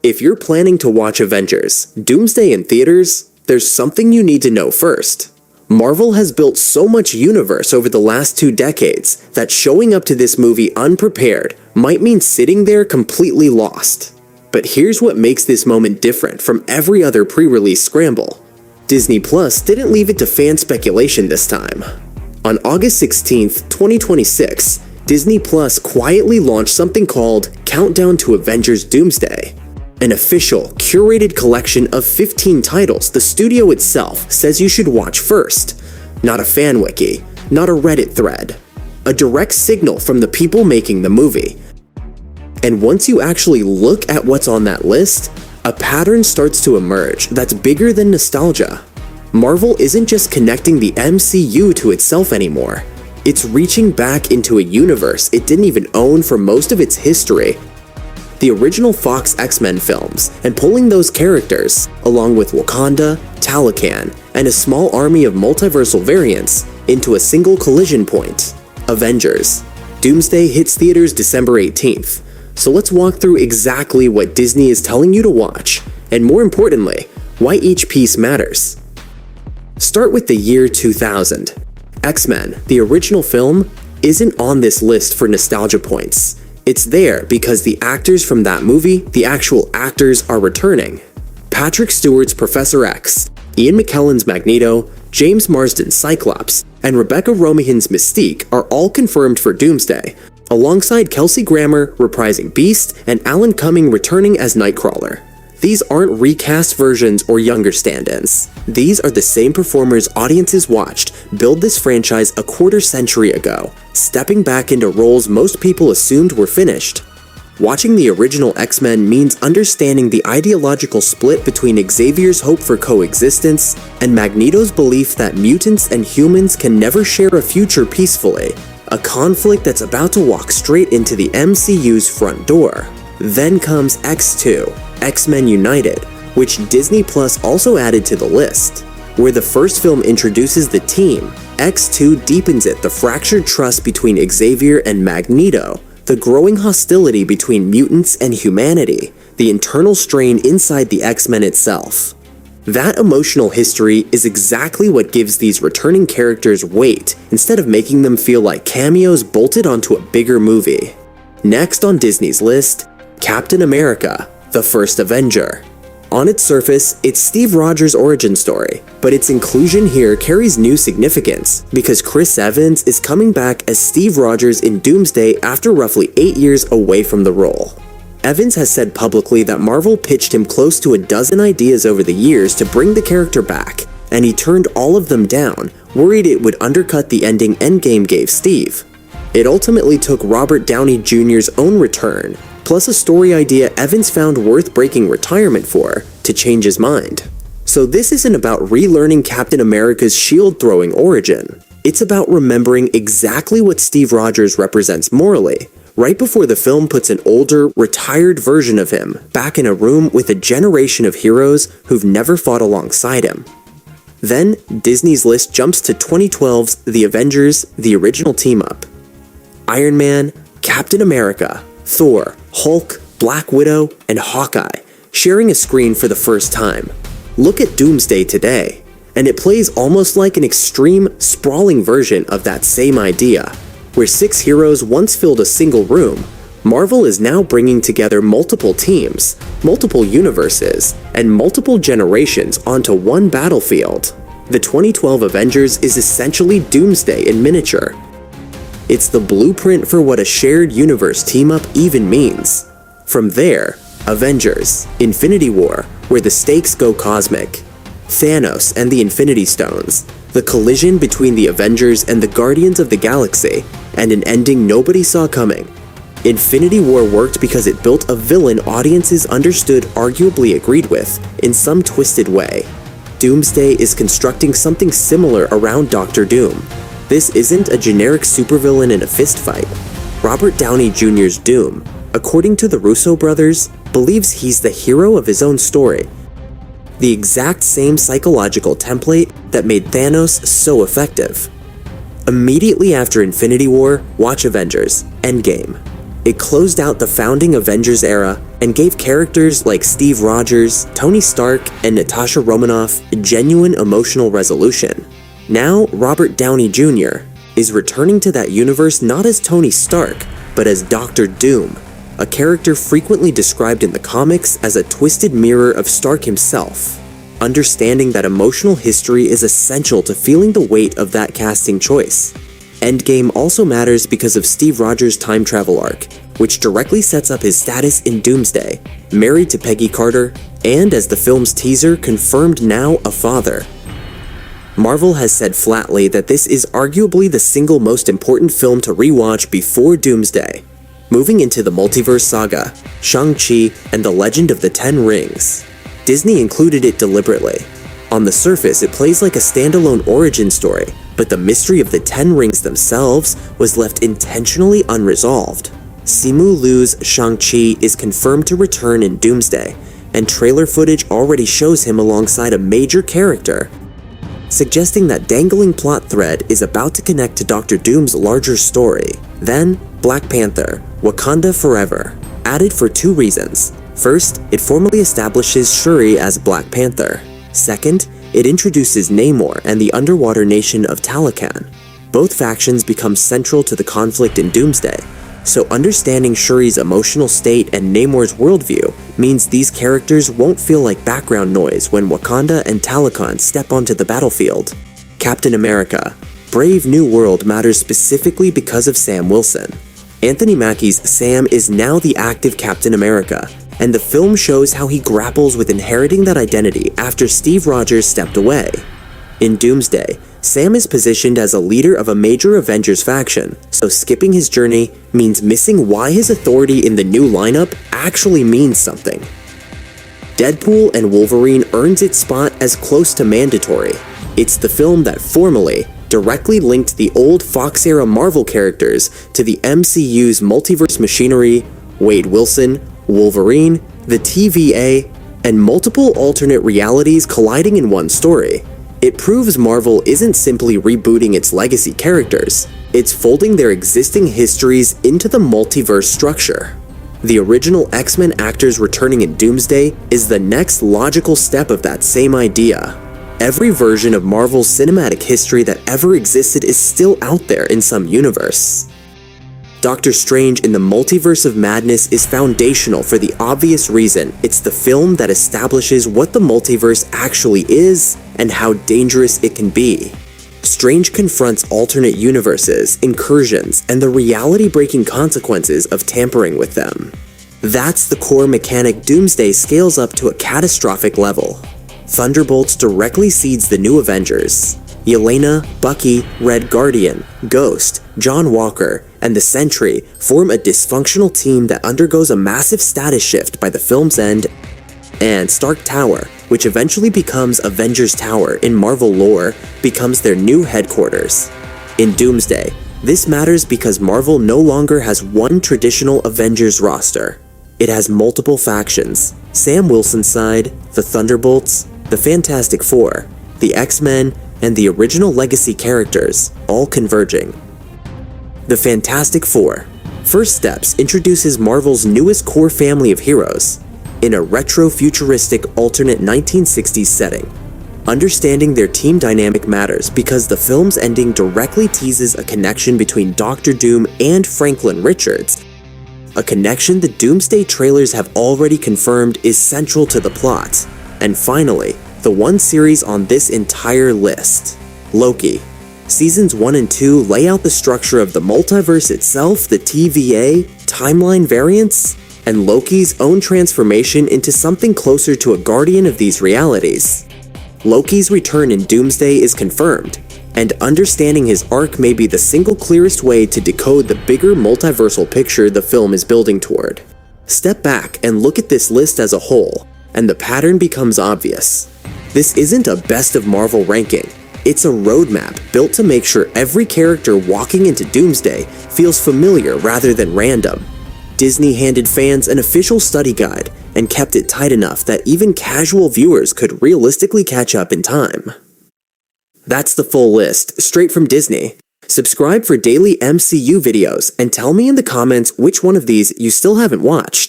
If you're planning to watch Avengers Doomsday in theaters, there's something you need to know first. Marvel has built so much universe over the last 2 decades that showing up to this movie unprepared might mean sitting there completely lost. But here's what makes this moment different from every other pre-release scramble. Disney Plus didn't leave it to fan speculation this time. On August 16th, 2026, Disney Plus quietly launched something called Countdown to Avengers Doomsday, an official, curated collection of 15 titles the studio itself says you should watch first. Not a fan wiki, not a Reddit thread. A direct signal from the people making the movie. And once you actually look at what's on that list, a pattern starts to emerge that's bigger than nostalgia. Marvel isn't just connecting the MCU to itself anymore. It's reaching back into a universe it didn't even own for most of its history. The original Fox X-Men films, and pulling those characters, along with Wakanda, Talocan, and a small army of multiversal variants, into a single collision point. Avengers Doomsday hits theaters December 18th, so let's walk through exactly what Disney is telling you to watch, and more importantly, why each piece matters. Start with the year 2000. X-Men, the original film, isn't on this list for nostalgia points. It's there because the actors from that movie, the actual actors, are returning. Patrick Stewart's Professor X, Ian McKellen's Magneto, James Marsden's Cyclops, and Rebecca Romijn's Mystique are all confirmed for Doomsday, alongside Kelsey Grammer reprising Beast and Alan Cumming returning as Nightcrawler. These aren't recast versions or younger stand-ins. These are the same performers audiences watched build this franchise a quarter century ago, stepping back into roles most people assumed were finished. Watching the original X-Men means understanding the ideological split between Xavier's hope for coexistence and Magneto's belief that mutants and humans can never share a future peacefully, a conflict that's about to walk straight into the MCU's front door. Then comes X2, X-Men United, which Disney Plus also added to the list. Where the first film introduces the team, X2 deepens it the fractured trust between Xavier and Magneto, the growing hostility between mutants and humanity, the internal strain inside the X-Men itself. That emotional history is exactly what gives these returning characters weight instead of making them feel like cameos bolted onto a bigger movie. Next on Disney's list, Captain America, the First Avenger. On its surface, it's Steve Rogers' origin story, but its inclusion here carries new significance because Chris Evans is coming back as Steve Rogers in Doomsday after roughly 8 years away from the role. Evans has said publicly that Marvel pitched him close to a dozen ideas over the years to bring the character back, and he turned all of them down, worried it would undercut the ending Endgame gave Steve. It ultimately took Robert Downey Jr.'s own return, plus a story idea Evans found worth breaking retirement for, to change his mind. So this isn't about relearning Captain America's shield-throwing origin. It's about remembering exactly what Steve Rogers represents morally, right before the film puts an older, retired version of him back in a room with a generation of heroes who've never fought alongside him. Then, Disney's list jumps to 2012's The Avengers, the original team-up. Iron Man, Captain America, Thor, Hulk, Black Widow, and Hawkeye, sharing a screen for the first time. Look at Doomsday today, and it plays almost like an extreme, sprawling version of that same idea. Where 6 heroes once filled a single room, Marvel is now bringing together multiple teams, multiple universes, and multiple generations onto one battlefield. The 2012 Avengers is essentially Doomsday in miniature. It's the blueprint for what a shared universe team-up even means. From there, Avengers, Infinity War, where the stakes go cosmic. Thanos and the Infinity Stones, the collision between the Avengers and the Guardians of the Galaxy, and an ending nobody saw coming. Infinity War worked because it built a villain audiences understood, arguably agreed with, in some twisted way. Doomsday is constructing something similar around Doctor Doom. This isn't a generic supervillain in a fistfight. Robert Downey Jr.'s Doom, according to the Russo brothers, believes he's the hero of his own story. The exact same psychological template that made Thanos so effective. Immediately after Infinity War, watch Avengers: Endgame. It closed out the founding Avengers era and gave characters like Steve Rogers, Tony Stark, and Natasha Romanoff genuine emotional resolution. Now, Robert Downey Jr. is returning to that universe not as Tony Stark, but as Doctor Doom, a character frequently described in the comics as a twisted mirror of Stark himself. Understanding that emotional history is essential to feeling the weight of that casting choice. Endgame also matters because of Steve Rogers' time travel arc, which directly sets up his status in Doomsday, married to Peggy Carter, and as the film's teaser confirmed now a father. Marvel has said flatly that this is arguably the single most important film to rewatch before Doomsday. Moving into the multiverse saga, Shang-Chi and the Legend of the Ten Rings. Disney included it deliberately. On the surface, it plays like a standalone origin story, but the mystery of the Ten Rings themselves was left intentionally unresolved. Simu Liu's Shang-Chi is confirmed to return in Doomsday, and trailer footage already shows him alongside a major character, suggesting that dangling plot thread is about to connect to Doctor Doom's larger story. Then, Black Panther, Wakanda Forever, added for two reasons. First, it formally establishes Shuri as Black Panther. Second, it introduces Namor and the underwater nation of Talokan. Both factions become central to the conflict in Doomsday, so understanding Shuri's emotional state and Namor's worldview means these characters won't feel like background noise when Wakanda and Talokan step onto the battlefield. Captain America, Brave New World matters specifically because of Sam Wilson. Anthony Mackie's Sam is now the active Captain America, and the film shows how he grapples with inheriting that identity after Steve Rogers stepped away. In Doomsday, Sam is positioned as a leader of a major Avengers faction, so skipping his journey means missing why his authority in the new lineup actually means something. Deadpool and Wolverine earns its spot as close to mandatory. It's the film that formally, directly linked the old Fox-era Marvel characters to the MCU's multiverse machinery, Wade Wilson, Wolverine, the TVA, and multiple alternate realities colliding in one story. It proves Marvel isn't simply rebooting its legacy characters, it's folding their existing histories into the multiverse structure. The original X-Men actors returning in Doomsday is the next logical step of that same idea. Every version of Marvel's cinematic history that ever existed is still out there in some universe. Doctor Strange in the Multiverse of Madness is foundational for the obvious reason it's the film that establishes what the multiverse actually is and how dangerous it can be. Strange confronts alternate universes, incursions, and the reality-breaking consequences of tampering with them. That's the core mechanic Doomsday scales up to a catastrophic level. Thunderbolts directly seeds the new Avengers. Yelena, Bucky, Red Guardian, Ghost, John Walker, and the Sentry form a dysfunctional team that undergoes a massive status shift by the film's end, and Stark Tower, which eventually becomes Avengers Tower in Marvel lore, becomes their new headquarters. In Doomsday, this matters because Marvel no longer has one traditional Avengers roster. It has multiple factions: Sam Wilson's side, the Thunderbolts, the Fantastic Four, the X-Men, and the original legacy characters, all converging. The Fantastic Four. First Steps introduces Marvel's newest core family of heroes, in a retro-futuristic alternate 1960s setting. Understanding their team dynamic matters because the film's ending directly teases a connection between Doctor Doom and Franklin Richards, a connection the Doomsday trailers have already confirmed is central to the plot. And finally, the one series on this entire list, Loki. Seasons 1 and 2 lay out the structure of the multiverse itself, the TVA, timeline variants, and Loki's own transformation into something closer to a guardian of these realities. Loki's return in Doomsday is confirmed, and understanding his arc may be the single clearest way to decode the bigger multiversal picture the film is building toward. Step back and look at this list as a whole, and the pattern becomes obvious. This isn't a best of Marvel ranking. It's a roadmap built to make sure every character walking into Doomsday feels familiar rather than random. Disney handed fans an official study guide and kept it tight enough that even casual viewers could realistically catch up in time. That's the full list, straight from Disney. Subscribe for daily MCU videos and tell me in the comments which one of these you still haven't watched.